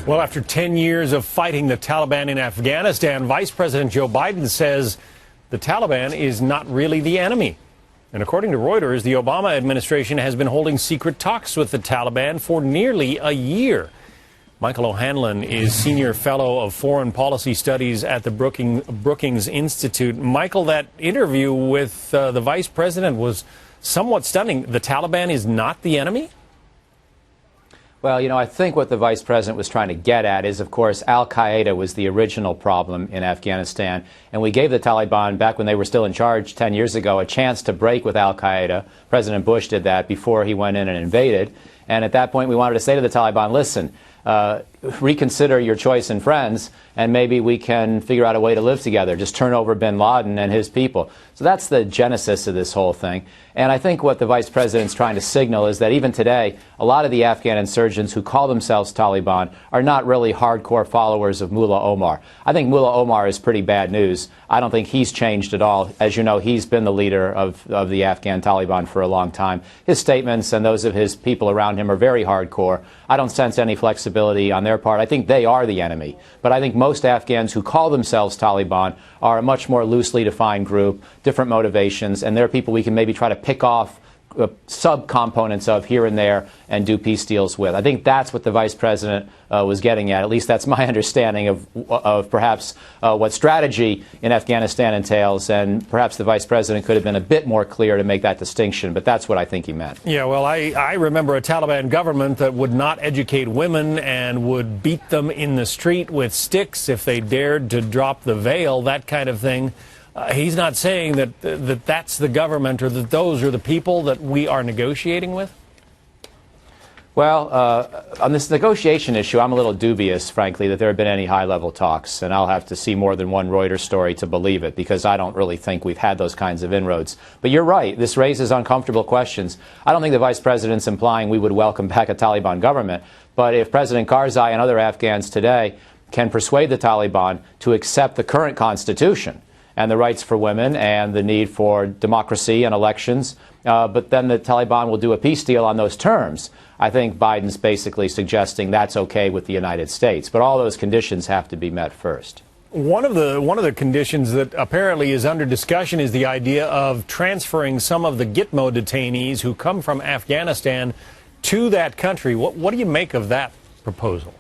Well, after 10 years of fighting the Taliban in Afghanistan, Vice President Joe Biden says the Taliban is not really the enemy. And according to Reuters, the Obama administration has been holding secret talks with the Taliban for nearly a year. Michael O'Hanlon is Senior Fellow of Foreign Policy Studies at the Brookings Institute. Michael, that interview with the Vice President was somewhat stunning. The Taliban is not the enemy? Well, I think what the Vice President was trying to get at is, of course, al-Qaeda was the original problem in Afghanistan. And we gave the Taliban, back when they were still in charge 10 years ago, a chance to break with al-Qaeda. President Bush did that before he went in and invaded. And at that point, we wanted to say to the Taliban, listen, reconsider your choice in friends, and maybe we can figure out a way to live together. Just turn over bin Laden and his people. So that's the genesis of this whole thing. And I think what the Vice President's trying to signal is that even today, a lot of the Afghan insurgents who call themselves Taliban are not really hardcore followers of Mullah Omar. I think Mullah Omar is pretty bad news. I don't think he's changed at all. As you know, he's been the leader of the Afghan Taliban for a long time. His statements and those of his people around him are very hardcore. I don't sense any flexibility on their part. I think they are the enemy. But I think most Afghans who call themselves Taliban are a much more loosely defined group, different motivations, and they're people we can maybe try to pick off subcomponents of here and there and do peace deals with. I think that's what the Vice President was getting at. At least that's my understanding of perhaps what strategy in Afghanistan entails, and perhaps the Vice President could have been a bit more clear to make that distinction, but that's what I think he meant. Yeah, well, I remember a Taliban government that would not educate women and would beat them in the street with sticks if they dared to drop the veil, that kind of thing. He's not saying that that's the government or that those are the people that we are negotiating with? Well, on this negotiation issue, I'm a little dubious, frankly, that there have been any high-level talks, and I'll have to see more than one Reuters story to believe it, because I don't really think we've had those kinds of inroads. But you're right, this raises uncomfortable questions. I don't think the Vice President's implying we would welcome back a Taliban government, but if President Karzai and other Afghans today can persuade the Taliban to accept the current constitution and the rights for women and the need for democracy and elections, but then the Taliban will do a peace deal on those terms. I think Biden's basically suggesting that's okay with the United States, but all those conditions have to be met first. One of the conditions that apparently is under discussion is the idea of transferring some of the Gitmo detainees who come from Afghanistan to that country. What do you make of that proposal?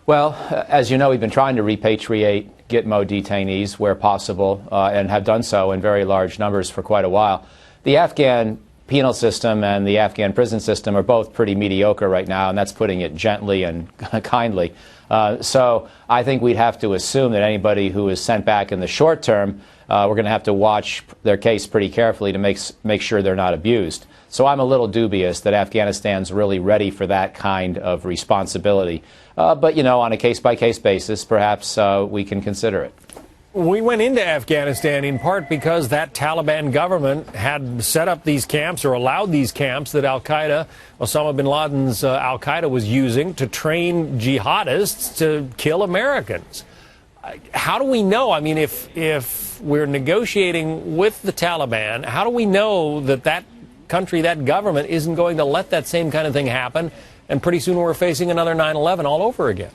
Well, as you know, we've been trying to repatriate Gitmo detainees where possible and have done so in very large numbers for quite a while. The Afghan penal system and the Afghan prison system are both pretty mediocre right now, and that's putting it gently and kindly. So I think we'd have to assume that anybody who is sent back in the short term, we're going to have to watch their case pretty carefully to make sure they're not abused. So I'm a little dubious that Afghanistan's really ready for that kind of responsibility. But, on a case-by-case basis, perhaps we can consider it. We went into Afghanistan in part because that Taliban government had set up these camps or allowed these camps that al-Qaeda, Osama bin Laden's al-Qaeda was using to train jihadists to kill Americans. How do we know? I mean, if we're negotiating with the Taliban, how do we know that that country, that government, isn't going to let that same kind of thing happen, and pretty soon we're facing another 9/11 all over again?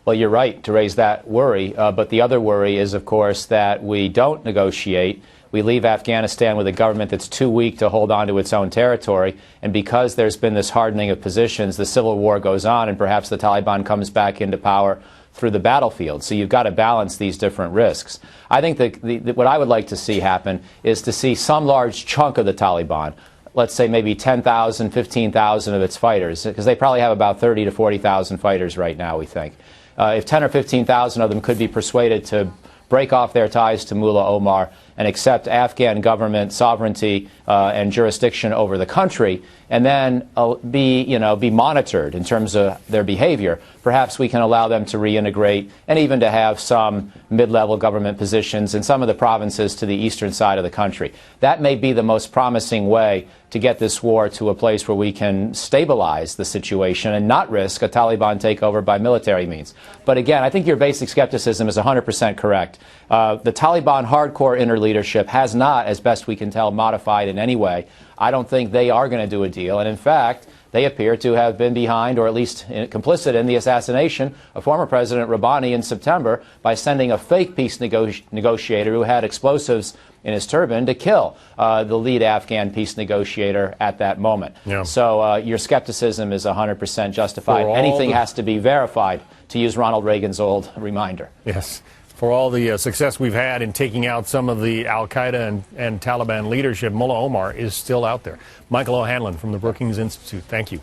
Well, you're right to raise that worry, but the other worry is, of course, that we don't negotiate. We leave Afghanistan with a government that's too weak to hold on to its own territory, and because there's been this hardening of positions, the civil war goes on, and perhaps the Taliban comes back into power through the battlefield. So you've got to balance these different risks. I think that what I would like to see happen is to see some large chunk of the Taliban, let's say maybe 10,000, 15,000 of its fighters, because they probably have about 30 to 40,000 fighters right now, we think. If 10 or 15,000 of them could be persuaded to break off their ties to Mullah Omar and accept Afghan government sovereignty and jurisdiction over the country, and then be monitored in terms of their behavior, perhaps we can allow them to reintegrate and even to have some mid-level government positions in some of the provinces to the eastern side of the country. That may be the most promising way to get this war to a place where we can stabilize the situation and not risk a Taliban takeover by military means. But again, I think your basic skepticism is 100% correct. The Taliban hardcore inner leadership has not, as best we can tell, modified in any way. I don't think they are going to do a deal. And in fact, They appear to have been behind, or at least complicit in, the assassination of former President Rabbani in September by sending a fake peace negotiator who had explosives in his turban to kill the lead Afghan peace negotiator at that moment. Yeah. So your skepticism is 100% justified. Anything has to be verified, to use Ronald Reagan's old reminder. Yes. For all the success we've had in taking out some of the al-Qaeda and Taliban leadership, Mullah Omar is still out there. Michael O'Hanlon from the Brookings Institute, thank you.